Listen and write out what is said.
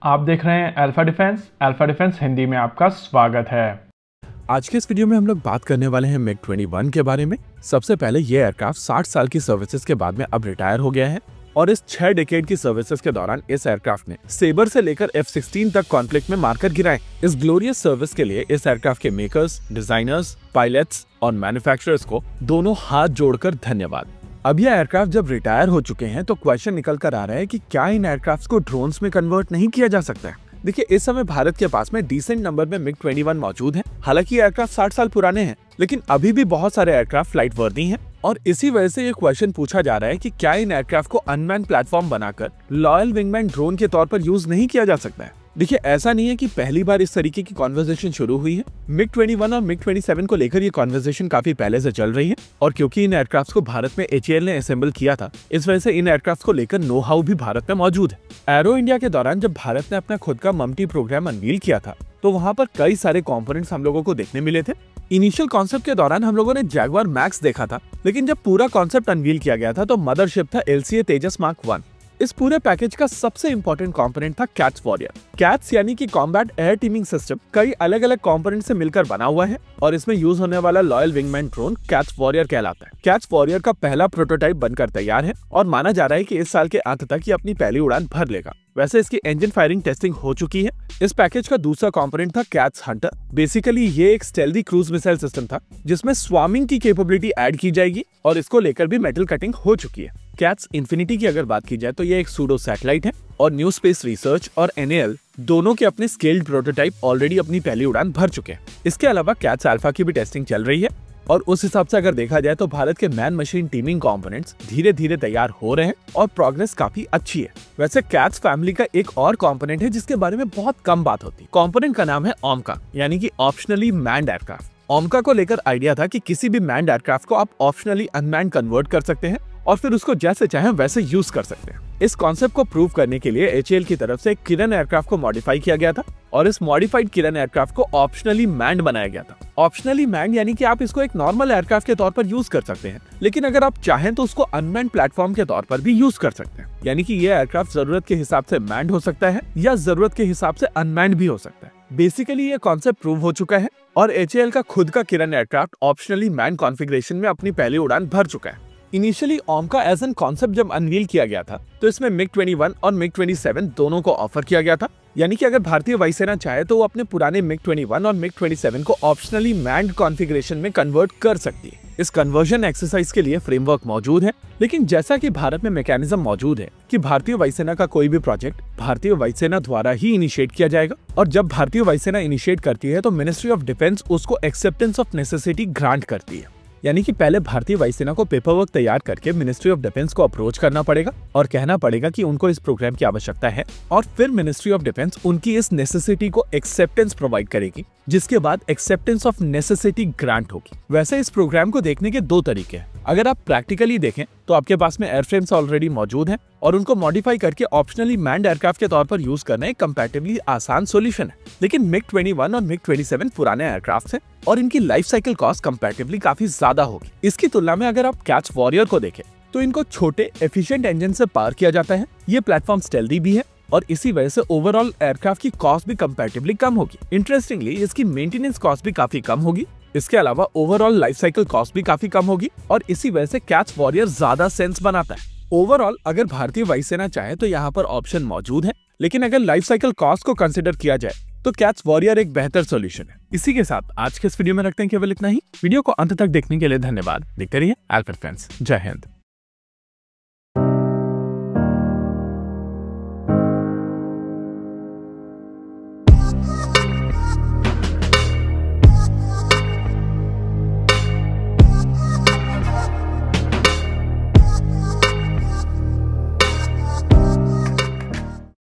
आप देख रहे हैं अल्फा डिफेंस हिंदी में आपका स्वागत है। आज के इस वीडियो में हम लोग बात करने वाले हैं मिग 21 के बारे में। सबसे पहले ये एयरक्राफ्ट 60 साल की सर्विसेज के बाद में अब रिटायर हो गया है और इस 6 डिकेड की सर्विसेज के दौरान इस एयरक्राफ्ट ने सेबर से लेकर F-16 तक कॉन्फ्लिक्ट में मारकर गिराए। इस ग्लोरियस सर्विस के लिए इस एयरक्राफ्ट के मेकर्स, डिजाइनर्स, पायलट्स और मैन्युफैक्चरर्स को दोनों हाथ जोड़कर धन्यवाद। अब यह एयरक्राफ्ट जब रिटायर हो चुके हैं तो क्वेश्चन निकल कर आ रहा है कि क्या इन एयरक्राफ्ट को ड्रोन्स में कन्वर्ट नहीं किया जा सकता है। देखिए, इस समय भारत के पास में डिसेंट नंबर में मिग 21 मौजूद है। हालांकि एयरक्राफ्ट 60 साल पुराने हैं, लेकिन अभी भी बहुत सारे एयरक्राफ्ट फ्लाइट वर्दी हैं और इसी वजह से ये क्वेश्चन पूछा जा रहा है कि क्या इन एयरक्राफ्ट को अनमैन प्लेटफॉर्म बनाकर लॉयल विंगमैन ड्रोन के तौर पर यूज नहीं किया जा सकता है। देखिए, ऐसा नहीं है कि पहली बार इस तरीके की कॉन्वर्सेशन शुरू हुई है। मिग 21 और मिग 27 को लेकर ये कॉन्वर्सेशन काफी पहले से चल रही है और क्योंकि इन एयरक्राफ्ट को भारत में HAL ने असेंबल किया था, इस वजह से इन एयरक्राफ्ट को लेकर नो हाउ भी भारत में मौजूद है। एरो इंडिया के दौरान जब भारत ने अपना खुद का ममटी प्रोग्राम अनवील किया था तो वहाँ पर कई सारे कॉम्पोनेंट्स हम लोगों को देखने मिले थे। इनिशियल कॉन्सेप्ट के दौरान हम लोगों ने जैगवार मैक्स देखा था, लेकिन जब पूरा कॉन्सेप्ट अनवील किया गया था तो मदरशिप था LCA तेजस मार्क 1। इस पूरे पैकेज का सबसे इंपॉर्टेंट कंपोनेंट था कैट्स वॉरियर। कैट्स यानी कि कॉम्बैट एयर टीमिंग सिस्टम कई अलग अलग कंपोनेंट से मिलकर बना हुआ है और इसमें यूज होने वाला loyal wingman drone cats warrior कहलाता है। कैट्स वॉरियर का पहला प्रोटोटाइप बनकर तैयार है और माना जा रहा है कि इस साल के अंत तक ये अपनी पहली उड़ान भर लेगा। वैसे इसकी इंजन फायरिंग टेस्टिंग हो चुकी है। इस पैकेज का दूसरा कंपोनेंट था कैट्स हंटर। बेसिकली ये एक स्टेल्दी क्रूज मिसाइल सिस्टम था जिसमें स्वामिंग की कैपेबिलिटी ऐड की जाएगी और इसको लेकर भी मेटल कटिंग हो चुकी है। कैट्स इन्फिनिटी की अगर बात की जाए तो ये एक सूडो सैटेलाइट है और न्यू स्पेस रिसर्च और NAL दोनों के अपने स्केल्ड प्रोटोटाइप ऑलरेडी अपनी पहली उड़ान भर चुके हैं। इसके अलावा कैट्स अल्फा की भी टेस्टिंग चल रही है और उस हिसाब से अगर देखा जाए तो भारत के मैन मशीन टीमिंग कंपोनेंट्स धीरे धीरे तैयार हो रहे हैं और प्रोग्रेस काफी अच्छी है। वैसे कैट्स फैमिली का एक और कंपोनेंट है जिसके बारे में बहुत कम बात होती है। कंपोनेंट का नाम है ओमका, यानी कि ऑप्शनली मैन्ड एयरक्राफ्ट। ओमका को लेकर आइडिया था कि किसी भी मैन्ड एयरक्राफ्ट को आप ऑप्शनली अनमैन्ड कन्वर्ट कर सकते हैं और फिर उसको जैसे चाहें वैसे यूज कर सकते हैं। इस कॉन्सेप्ट को प्रूव करने के लिए HAL की तरफ से एक किरण एयरक्राफ्ट को मॉडिफाई किया गया था और इस मॉडिफाइड किरण एयरक्राफ्ट को ऑप्शनली मैन्ड बनाया गया था। ऑप्शनली मैन्ड यानी कि आप इसको एक नॉर्मल एयरक्राफ्ट के तौर पर यूज कर सकते हैं, लेकिन अगर आप चाहें तो उसको अनमैन्ड प्लेटफॉर्म के तौर पर भी यूज कर सकते हैं। यानी कि ये एयरक्राफ्ट जरूरत के हिसाब से मैन्ड हो सकता है या जरूरत के हिसाब से अनमैन्ड भी हो सकता है। बेसिकली ये कॉन्सेप्ट प्रूव हो चुका है और HAL का खुद का किरण एयरक्राफ्ट ऑप्शनली मैन्ड कॉन्फ़िगरेशन में अपनी पहली उड़ान भर चुका है। इनिशियली ओमका एज एन कॉन्सेप्ट जब अनवील किया गया था तो इसमें मिग 21 और मिग 27 दोनों को ऑफर किया गया था। यानी कि अगर भारतीय वायुसेना चाहे तो वो अपने पुराने मिग 21 और मिग 27 को ऑप्शनली मैन्ड कॉन्फ़िगरेशन में कन्वर्ट कर सकती है। इस कन्वर्जन एक्सरसाइज के लिए फ्रेमवर्क मौजूद है, लेकिन जैसा कि भारत में मैकेनिज्म मौजूद है कि भारतीय वायुसेना का कोई भी प्रोजेक्ट भारतीय वायुसेना द्वारा ही इनिशिएट किया जाएगा और जब भारतीय वायुसेना इनिशिएट करती है तो मिनिस्ट्री ऑफ डिफेंस उसको एक्सेप्टेंस ऑफ नेसेसिटी ग्रांट करती है। यानी कि पहले भारतीय वायुसेना को पेपरवर्क तैयार करके मिनिस्ट्री ऑफ डिफेंस को अप्रोच करना पड़ेगा और कहना पड़ेगा कि उनको इस प्रोग्राम की आवश्यकता है और फिर मिनिस्ट्री ऑफ डिफेंस उनकी इस नेसेसिटी को एक्सेप्टेंस प्रोवाइड करेगी, जिसके बाद एक्सेप्टेंस ऑफ नेसेसिटी ग्रांट होगी। वैसे इस प्रोग्राम को देखने के दो तरीके हैं। अगर आप प्रैक्टिकली देखें तो आपके पास में एयरफ्रेम्स ऑलरेडी मौजूद हैं और उनको मॉडिफाई करके ऑप्शनली मैन्ड एयरक्राफ्ट के तौर पर यूज करना एक कंपैरेटिवली आसान सॉल्यूशन है। लेकिन मिग 21 और मिग 27 पुराने एयरक्राफ्ट हैं और इनकी लाइफ साइकिल कॉस्ट कंपैरेटिवली काफी ज्यादा होगी। इसकी तुलना में अगर आप कैट्स वॉरियर को देखें तो इनको छोटे एफिशिएंट इंजन से पावर किया जाता है। ये प्लेटफॉर्म स्टेल्दी भी है और इसी वजह से ओवरऑल एयरक्राफ्ट की कॉस्ट भी कंपैरेटिवली कम होगी। इंटरेस्टिंगली इसकी मेंटेनेंस कॉस्ट भी काफी कम होगी। इसके अलावा ओवरऑल लाइफ साइकिल कॉस्ट भी काफी कम होगी और इसी वजह से कैट्स वॉरियर ज्यादा सेंस बनाता है। ओवरऑल अगर भारतीय वायुसेना चाहे तो यहाँ पर ऑप्शन मौजूद है, लेकिन अगर लाइफ साइकिल कॉस्ट को कंसिडर किया जाए तो कैट्स वॉरियर एक बेहतर सॉल्यूशन है। इसी के साथ आज के इस वीडियो में रखते हैं केवल इतना ही। वीडियो को अंत तक देखने के लिए धन्यवाद। देखते रहिए अल्फा डिफेंस। जय हिंद।